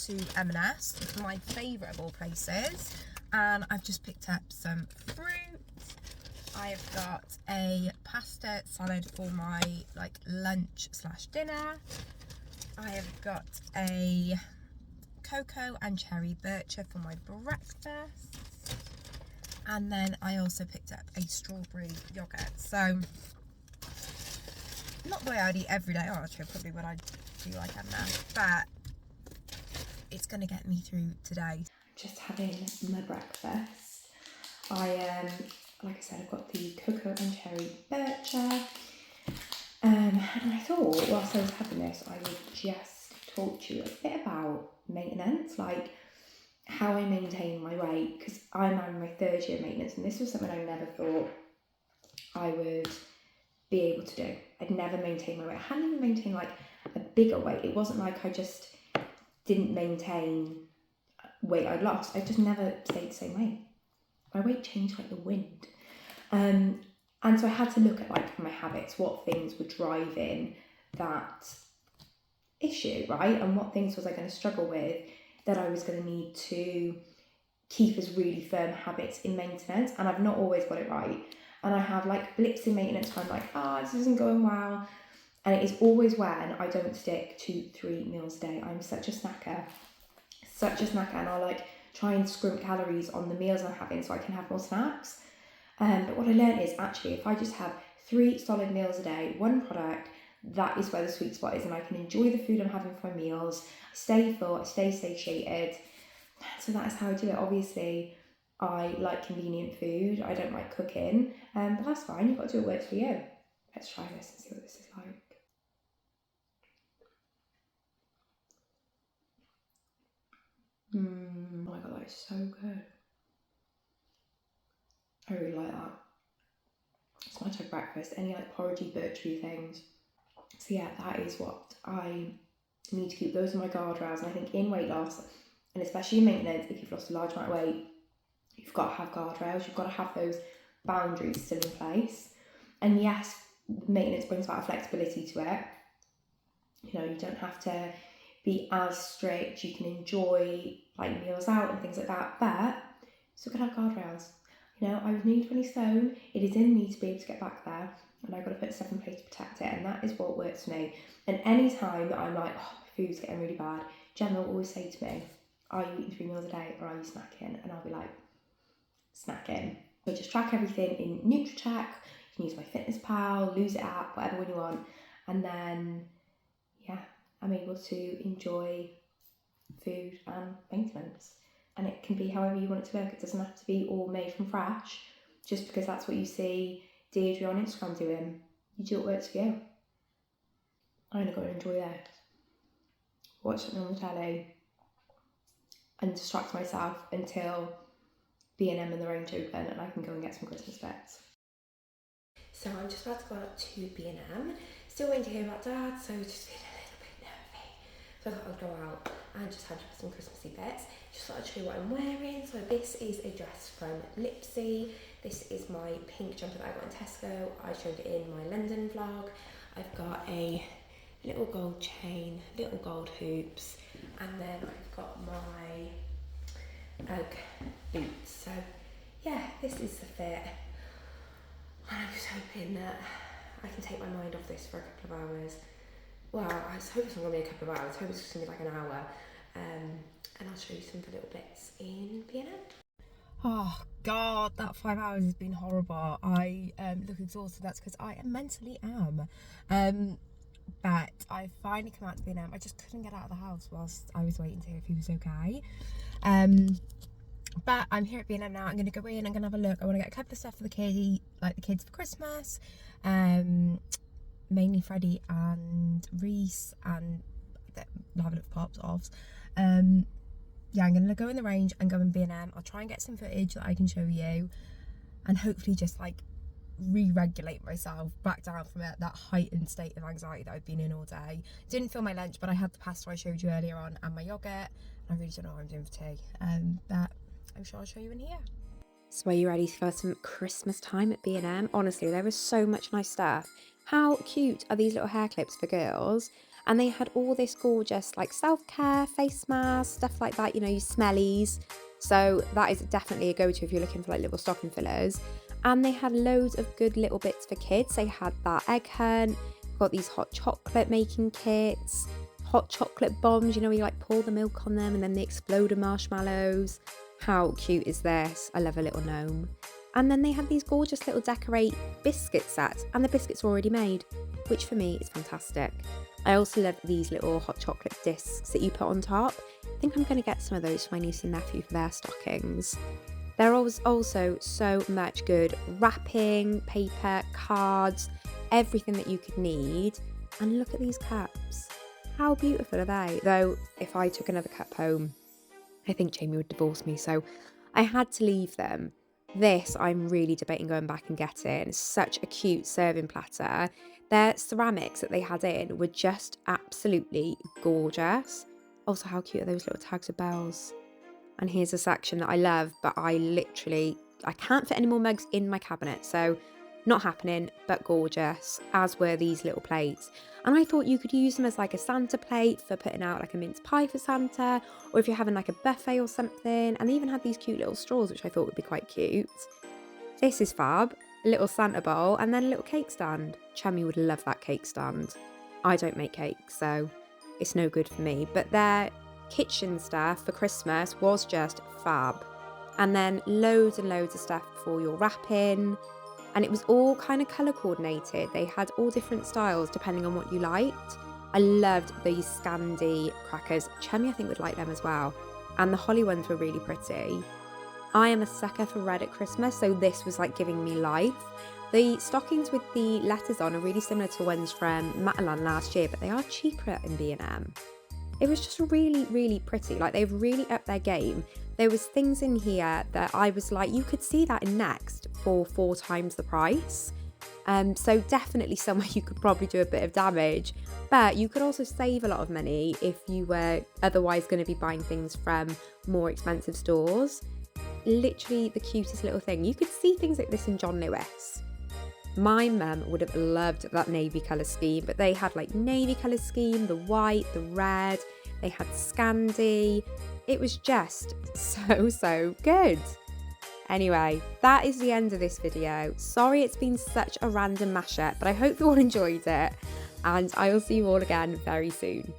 to M&S, my favourite of all places, and I've just picked up some fruit. I've got a pasta salad for my lunch / dinner. I have got a cocoa and cherry bircher for my breakfast, and then I also picked up a strawberry yogurt. So not the way I'd eat every day, actually probably what I do like M&S, but it's going to get me through today. Just having my breakfast. Like I said, I've got the cocoa and cherry bircher, and I thought whilst I was having this I would just talk to you a bit about maintenance, like how I maintain my weight, because I'm in my 3rd year of maintenance, and this was something I never thought I would be able to do. I'd never maintained my weight. I hadn't even maintained like a bigger weight. It wasn't like I just didn't maintain weight I'd lost. I just never stayed the same weight. My weight changed like the wind. And so I had to look at like my habits, what things were driving that issue, right? And what things was I going to struggle with that I was going to need to keep as really firm habits in maintenance. And I've not always got it right. And I have like blips in maintenance where I'm like, this isn't going well. And it is always when I don't stick to 3 meals a day. I'm such a snacker, and I'll like try and scrimp calories on the meals I'm having so I can have more snacks. But what I learned is actually if I just have 3 solid meals a day, one product, that is where the sweet spot is, and I can enjoy the food I'm having for my meals. I stay full, I stay satiated. So that is how I do it. Obviously, I like convenient food. I don't like cooking, but that's fine. You've got to do what works for you. Let's try this and see what this is like. Oh my god, that is so good. I really like that. It's my type of breakfast. Any like porridgey, birchery things. So yeah, that is what I need to keep. Those are my guardrails. And I think in weight loss, and especially in maintenance, if you've lost a large amount of weight, you've got to have guardrails. You've got to have those boundaries still in place. And yes, maintenance brings about a flexibility to it. You know, you don't have to be as strict. You can enjoy like meals out and things like that, but still got to have guardrails. You know, I was nearly 20 stone. It is in me to be able to get back there, and I've got to put stuff in place to protect it, and that is what works for me. And any time that I'm like, my food's getting really bad, Gemma will always say to me, are you eating 3 meals a day or are you snacking? And I'll be like, snacking. So just track everything in NutriCheck. You can use my FitnessPal, Lose It app, whatever one you want, and then yeah, I'm able to enjoy food and maintenance. And it can be however you want it to work. It doesn't have to be all made from fresh, just because that's what you see Deirdre on Instagram doing. You do what works for you. I'm gonna go and enjoy this, watch something on the telly, and distract myself until B&M and the range open and I can go and get some Christmas bits. So I'm just about to go out to B&M. Still waiting to hear about Dad, so just feeling a little bit nervy. So I thought I'd go out and just have some Christmassy bits. Just thought I'd show you what I'm wearing. So this is a dress from 𝐓𝐢𝐬. This is my pink jumper that I got in Tesco. I showed it in my London vlog. I've got a little gold chain, little gold hoops, and then I've got my UGG boots. So yeah, this is the fit. And I'm just hoping that I can take my mind off this for a couple of hours. Well, I hope it's not going to be a couple of hours. I hope it's just going to be like an hour. And I'll show you some of the little bits in B&M. Oh god, that 5 hours has been horrible. I look exhausted. That's because I mentally am. But I finally come out to B&M. I just couldn't get out of the house whilst I was waiting to hear if he was okay. But I'm here at B&M now. I'm going to go in, I'm going to have a look. I want to get a couple of stuff for the kids for Christmas. Mainly Freddie and Reese, and I'll have a look for Pops, offs. Yeah, I'm going to go in the range and go in B&M. I'll try and get some footage that I can show you, and hopefully just like re-regulate myself back down from that heightened state of anxiety that I've been in all day. Didn't feel my lunch, but I had the pasta I showed you earlier on and my yogurt. I really don't know what I'm doing for tea, but I'm sure I'll show you in here. So are you ready for some Christmas time at B&M? Honestly, there is so much nice stuff. How cute are these little hair clips for girls? And they had all this gorgeous like self-care, face masks, stuff like that, you know, your smellies. So that is definitely a go-to if you're looking for like little stocking fillers. And they had loads of good little bits for kids. They had that egg hunt, got these hot chocolate making kits, hot chocolate bombs, you know, where you like pour the milk on them and then they explode in marshmallows. How cute is this? I love a little gnome. And then they had these gorgeous little decorate biscuit sets, and the biscuits were already made, which for me is fantastic. I also love these little hot chocolate discs that you put on top. I think I'm going to get some of those for my niece and nephew for their stockings. There was also so much good wrapping, paper, cards, everything that you could need. And look at these cups. How beautiful are they? Though, if I took another cup home, I think Jamie would divorce me, so I had to leave them. This I'm really debating going back and getting. Such a cute serving platter. Their ceramics that they had in were just absolutely gorgeous. Also, how cute are those little tags of bells? And here's a section that I love, but I can't fit any more mugs in my cabinet, so not happening, but gorgeous, as were these little plates. And I thought you could use them as like a Santa plate for putting out like a mince pie for Santa, or if you're having like a buffet or something. And they even had these cute little straws, which I thought would be quite cute. This is fab. A little Santa bowl and then a little cake stand. Chummy would love that cake stand. I don't make cakes, so it's no good for me. But their kitchen stuff for Christmas was just fab. And then loads and loads of stuff for your wrapping. And it was all kind of colour coordinated. They had all different styles depending on what you liked. I loved these Scandi crackers. Chummy, I think, would like them as well. And the holly ones were really pretty. I am a sucker for red at Christmas, so this was like giving me life. The stockings with the letters on are really similar to ones from Matalan last year, but they are cheaper in B&M. It was just really, really pretty. Like, they've really upped their game. There was things in here that I was like, you could see that in Next for 4 times the price. So definitely somewhere you could probably do a bit of damage, but you could also save a lot of money if you were otherwise going to be buying things from more expensive stores. Literally the cutest little thing. You could see things like this in John Lewis. My mum would have loved that navy colour scheme, but they had like navy colour scheme, the white, the red, they had Scandi. It was just so good. Anyway, that is the end of this video. Sorry it's been such a random mashup, but I hope you all enjoyed it, and I will see you all again very soon.